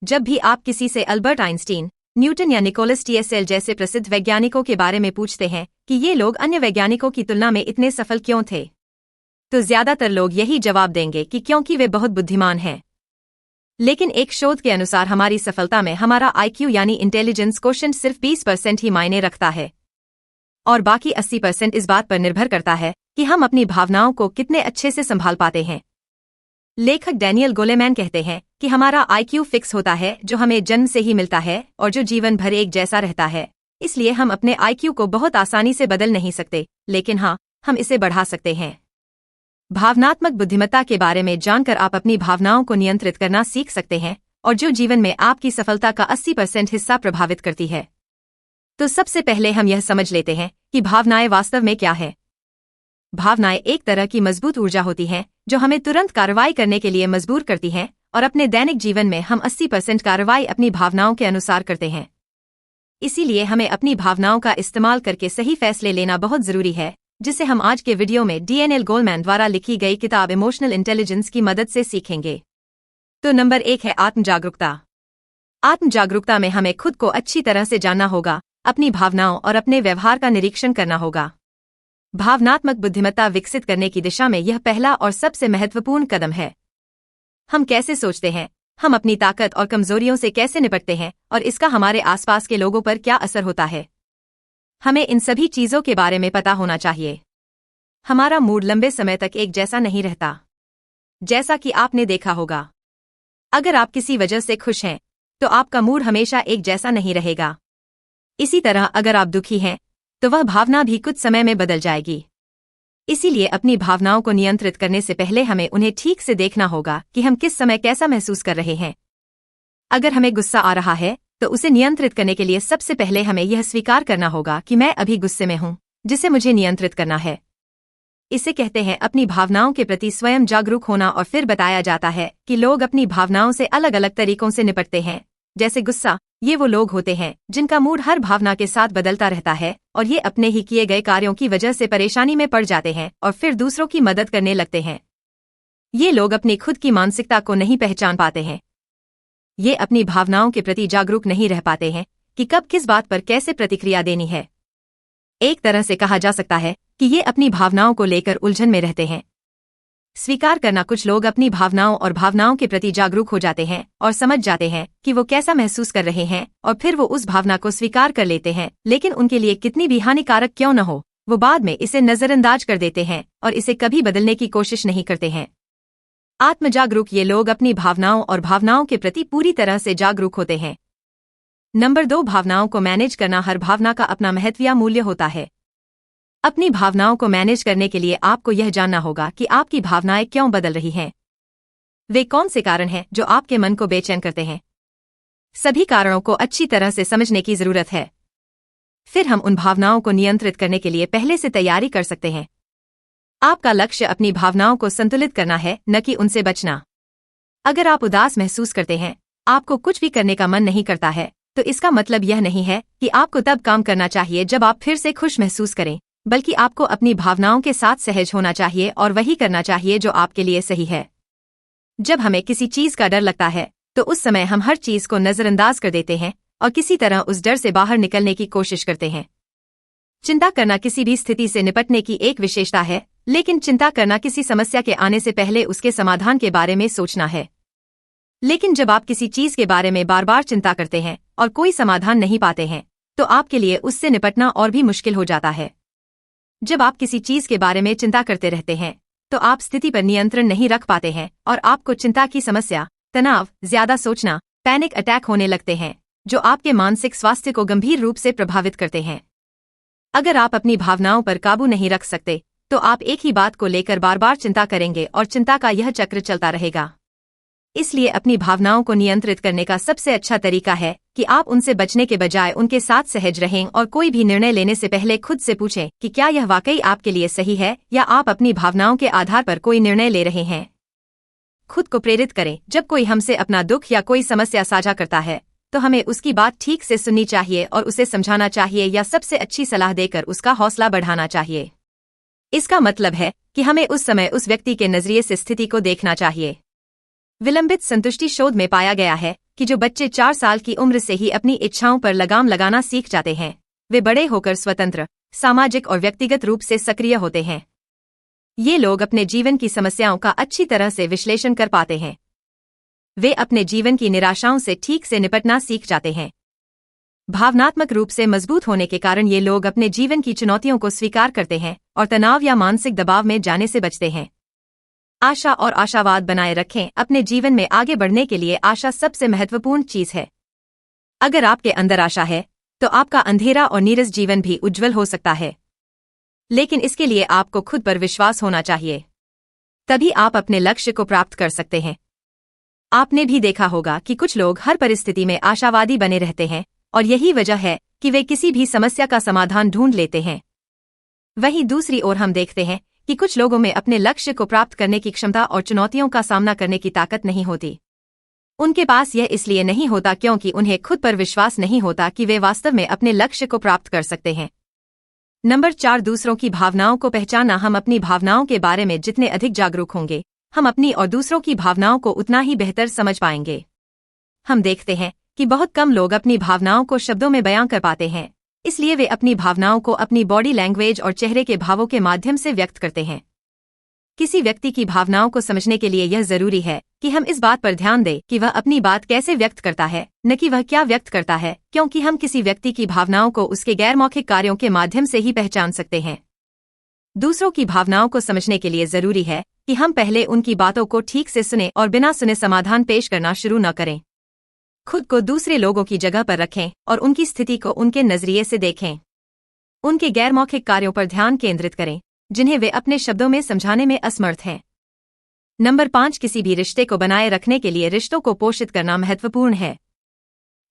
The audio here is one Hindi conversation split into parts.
जब भी आप किसी से अल्बर्ट आइंस्टीन, न्यूटन या निकोलस टेस्ला जैसे प्रसिद्ध वैज्ञानिकों के बारे में पूछते हैं कि ये लोग अन्य वैज्ञानिकों की तुलना में इतने सफल क्यों थे, तो ज्यादातर लोग यही जवाब देंगे कि क्योंकि वे बहुत बुद्धिमान हैं। लेकिन एक शोध के अनुसार हमारी सफलता में हमारा IQ यानी इंटेलिजेंस कोशेंट सिर्फ 20% ही मायने रखता है और बाकी 80% इस बात पर निर्भर करता है कि हम अपनी भावनाओं को कितने अच्छे से संभाल पाते हैं। लेखक डैनियल गोलेमैन कहते हैं कि हमारा IQ फिक्स होता है जो हमें जन्म से ही मिलता है और जो जीवन भर एक जैसा रहता है, इसलिए हम अपने IQ को बहुत आसानी से बदल नहीं सकते, लेकिन हाँ, हम इसे बढ़ा सकते हैं। भावनात्मक बुद्धिमत्ता के बारे में जानकर आप अपनी भावनाओं को नियंत्रित करना सीख सकते हैं और जो जीवन में आपकी सफलता का 80% हिस्सा प्रभावित करती है। तो सबसे पहले हम यह समझ लेते हैं कि भावनाएं वास्तव में क्या है। भावनाएं एक तरह की मजबूत ऊर्जा होती हैं जो हमें तुरंत कार्रवाई करने के लिए मजबूर करती हैं और अपने दैनिक जीवन में हम 80% कार्रवाई अपनी भावनाओं के अनुसार करते हैं। इसीलिए हमें अपनी भावनाओं का इस्तेमाल करके सही फैसले लेना बहुत जरूरी है, जिसे हम आज के वीडियो में डैनियल गोलेमैन द्वारा लिखी गई किताब इमोशनल इंटेलिजेंस की मदद से सीखेंगे। तो नंबर 1 है आत्म जागरूकता। आत्म जागरूकता में हमें खुद को अच्छी तरह से जानना होगा, अपनी भावनाओं और अपने व्यवहार का निरीक्षण करना होगा। भावनात्मक बुद्धिमत्ता विकसित करने की दिशा में यह पहला और सबसे महत्वपूर्ण कदम है। हम कैसे सोचते हैं, हम अपनी ताकत और कमजोरियों से कैसे निपटते हैं और इसका हमारे आसपास के लोगों पर क्या असर होता है, हमें इन सभी चीजों के बारे में पता होना चाहिए। हमारा मूड लंबे समय तक एक जैसा नहीं रहता। जैसा कि आपने देखा होगा, अगर आप किसी वजह से खुश हैं तो आपका मूड हमेशा एक जैसा नहीं रहेगा। इसी तरह अगर आप दुखी हैं तो वह भावना भी कुछ समय में बदल जाएगी। इसीलिए अपनी भावनाओं को नियंत्रित करने से पहले हमें उन्हें ठीक से देखना होगा कि हम किस समय कैसा महसूस कर रहे हैं। अगर हमें गुस्सा आ रहा है तो उसे नियंत्रित करने के लिए सबसे पहले हमें यह स्वीकार करना होगा कि मैं अभी गुस्से में हूं, जिसे मुझे नियंत्रित करना है। इसे कहते हैं अपनी भावनाओं के प्रति स्वयं जागरूक होना। और फिर बताया जाता है कि लोग अपनी भावनाओं से अलग अलग तरीकों से निपटते हैं। जैसे गुस्सा, ये वो लोग होते हैं जिनका मूड हर भावना के साथ बदलता रहता है और ये अपने ही किए गए कार्यों की वजह से परेशानी में पड़ जाते हैं और फिर दूसरों की मदद करने लगते हैं। ये लोग अपनी खुद की मानसिकता को नहीं पहचान पाते हैं। ये अपनी भावनाओं के प्रति जागरूक नहीं रह पाते हैं कि कब किस बात पर कैसे प्रतिक्रिया देनी है। एक तरह से कहा जा सकता है कि ये अपनी भावनाओं को लेकर उलझन में रहते हैं। स्वीकार करना, कुछ लोग अपनी भावनाओं और भावनाओं के प्रति जागरूक हो जाते हैं और समझ जाते हैं कि वो कैसा महसूस कर रहे हैं और फिर वो उस भावना को स्वीकार कर लेते हैं, लेकिन उनके लिए कितनी भी हानिकारक क्यों न हो, वो बाद में इसे नजरअंदाज कर देते हैं और इसे कभी बदलने की कोशिश नहीं करते हैं। आत्मजागरूक ये लोग अपनी भावनाओं और भावनाओं के प्रति पूरी तरह से जागरूक होते हैं। नंबर 2, भावनाओं को मैनेज करना। हर भावना का अपना महत्व या मूल्य होता है। अपनी भावनाओं को मैनेज करने के लिए आपको यह जानना होगा कि आपकी भावनाएं क्यों बदल रही हैं। वे कौन से कारण हैं जो आपके मन को बेचैन करते हैं। सभी कारणों को अच्छी तरह से समझने की जरूरत है। फिर हम उन भावनाओं को नियंत्रित करने के लिए पहले से तैयारी कर सकते हैं। आपका लक्ष्य अपनी भावनाओं को संतुलित करना है, न कि उनसे बचना। अगर आप उदास महसूस करते हैं, आपको कुछ भी करने का मन नहीं करता है, तो इसका मतलब यह नहीं है कि आपको तब काम करना चाहिए जब आप फिर से खुश महसूस करें, बल्कि आपको अपनी भावनाओं के साथ सहज होना चाहिए और वही करना चाहिए जो आपके लिए सही है। जब हमें किसी चीज का डर लगता है तो उस समय हम हर चीज को नजरअंदाज कर देते हैं और किसी तरह उस डर से बाहर निकलने की कोशिश करते हैं। चिंता करना किसी भी स्थिति से निपटने की एक विशेषता है, लेकिन चिंता करना किसी समस्या के आने से पहले उसके समाधान के बारे में सोचना है। लेकिन जब आप किसी चीज के बारे में बार बार चिंता करते हैं और कोई समाधान नहीं पाते हैं, तो आपके लिए उससे निपटना और भी मुश्किल हो जाता है। जब आप किसी चीज के बारे में चिंता करते रहते हैं, तो आप स्थिति पर नियंत्रण नहीं रख पाते हैं और आपको चिंता की समस्या, तनाव, ज्यादा सोचना, पैनिक अटैक होने लगते हैं, जो आपके मानसिक स्वास्थ्य को गंभीर रूप से प्रभावित करते हैं। अगर आप अपनी भावनाओं पर काबू नहीं रख सकते, तो आप एक ही बात को लेकर बार बार चिंता करेंगे और चिंता का यह चक्र चलता रहेगा। इसलिए अपनी भावनाओं को नियंत्रित करने का सबसे अच्छा तरीका है कि आप उनसे बचने के बजाय उनके साथ सहज रहें और कोई भी निर्णय लेने से पहले खुद से पूछें कि क्या यह वाकई आपके लिए सही है या आप अपनी भावनाओं के आधार पर कोई निर्णय ले रहे हैं। खुद को प्रेरित करें। जब कोई हमसे अपना दुख या कोई समस्या साझा करता है, तो हमें उसकी बात ठीक से सुननी चाहिए और उसे समझाना चाहिए या सबसे अच्छी सलाह देकर उसका हौसला बढ़ाना चाहिए। इसका मतलब है कि हमें उस समय उस व्यक्ति के नजरिए से स्थिति को देखना चाहिए। विलंबित संतुष्टि शोध में पाया गया है कि जो बच्चे 4 साल की उम्र से ही अपनी इच्छाओं पर लगाम लगाना सीख जाते हैं, वे बड़े होकर स्वतंत्र, सामाजिक और व्यक्तिगत रूप से सक्रिय होते हैं। ये लोग अपने जीवन की समस्याओं का अच्छी तरह से विश्लेषण कर पाते हैं। वे अपने जीवन की निराशाओं से ठीक से निपटना सीख जाते हैं। भावनात्मक रूप से मजबूत होने के कारण ये लोग अपने जीवन की चुनौतियों को स्वीकार करते हैं और तनाव या मानसिक दबाव में जाने से बचते हैं। आशा और आशावाद बनाए रखें। अपने जीवन में आगे बढ़ने के लिए आशा सबसे महत्वपूर्ण चीज है। अगर आपके अंदर आशा है तो आपका अंधेरा और नीरस जीवन भी उज्जवल हो सकता है। लेकिन इसके लिए आपको खुद पर विश्वास होना चाहिए। तभी आप अपने लक्ष्य को प्राप्त कर सकते हैं। आपने भी देखा होगा कि कुछ लोग हर परिस्थिति में आशावादी बने रहते हैं और यही वजह है कि वे किसी भी समस्या का समाधान ढूंढ लेते हैं। वहीं दूसरी ओर हम देखते हैं कि कुछ लोगों में अपने लक्ष्य को प्राप्त करने की क्षमता और चुनौतियों का सामना करने की ताकत नहीं होती। उनके पास यह इसलिए नहीं होता क्योंकि उन्हें खुद पर विश्वास नहीं होता कि वे वास्तव में अपने लक्ष्य को प्राप्त कर सकते हैं। नंबर 4, दूसरों की भावनाओं को पहचानना। हम अपनी भावनाओं के बारे में जितने अधिक जागरूक होंगे, हम अपनी और दूसरों की भावनाओं को उतना ही बेहतर समझ पाएंगे। हम देखते हैं कि बहुत कम लोग अपनी भावनाओं को शब्दों में बयां कर पाते हैं, इसलिए वे अपनी भावनाओं को अपनी बॉडी लैंग्वेज और चेहरे के भावों के माध्यम से व्यक्त करते हैं। किसी व्यक्ति की भावनाओं को समझने के लिए यह जरूरी है कि हम इस बात पर ध्यान दें कि वह अपनी बात कैसे व्यक्त करता है, न कि वह क्या व्यक्त करता है, क्योंकि हम किसी व्यक्ति की भावनाओं को उसके गैर मौखिक कार्यों के माध्यम से ही पहचान सकते हैं। दूसरों की भावनाओं को समझने के लिए जरूरी है कि हम पहले उनकी बातों को ठीक से सुने और बिना सुने समाधान पेश करना शुरू न करें। खुद को दूसरे लोगों की जगह पर रखें और उनकी स्थिति को उनके नजरिए से देखें। उनके गैर मौखिक कार्यों पर ध्यान केंद्रित करें जिन्हें वे अपने शब्दों में समझाने में असमर्थ हैं। नंबर 5, किसी भी रिश्ते को बनाए रखने के लिए रिश्तों को पोषित करना महत्वपूर्ण है।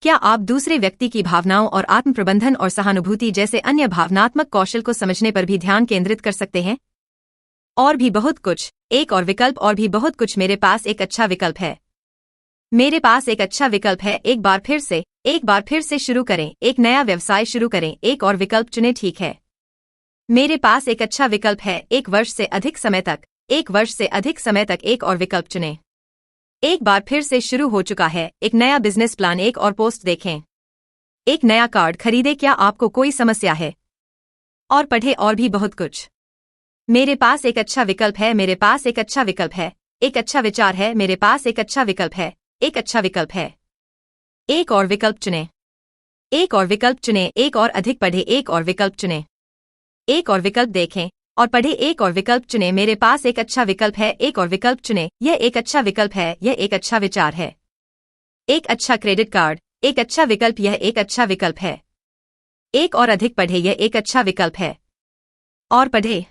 क्या आप दूसरे व्यक्ति की भावनाओं और आत्म प्रबंधन और सहानुभूति जैसे अन्य भावनात्मक कौशल को समझने पर भी ध्यान केंद्रित कर सकते हैं? और भी बहुत कुछ। एक और विकल्प और भी बहुत कुछ। मेरे पास एक अच्छा विकल्प है। मेरे पास एक अच्छा विकल्प है। एक बार फिर से शुरू करें। एक नया व्यवसाय शुरू करें। एक और विकल्प चुनें। ठीक है, मेरे पास एक अच्छा विकल्प है। 1 वर्ष से अधिक समय तक एक और विकल्प चुनें। एक बार फिर से शुरू हो चुका है। एक नया बिजनेस प्लान। एक और पोस्ट देखें। एक नया कार्ड खरीदें। क्या आपको कोई समस्या है? और पढ़ें। और भी बहुत कुछ। मेरे पास एक अच्छा विकल्प है। मेरे पास एक अच्छा विकल्प है। एक अच्छा विचार है। मेरे पास एक अच्छा विकल्प है। एक अच्छा विकल्प है। एक और विकल्प चुनें। एक और विकल्प चुनें। एक और अधिक पढ़ें। एक और विकल्प चुनें। एक और विकल्प देखें और पढ़ें। एक और विकल्प चुनें। मेरे पास एक अच्छा विकल्प है। एक और विकल्प चुनें। यह एक अच्छा विकल्प है। यह एक अच्छा विचार है। एक अच्छा क्रेडिट कार्ड। एक अच्छा विकल्प। यह एक अच्छा विकल्प है। एक और अधिक पढ़ें। यह एक अच्छा विकल्प है। और पढ़ें।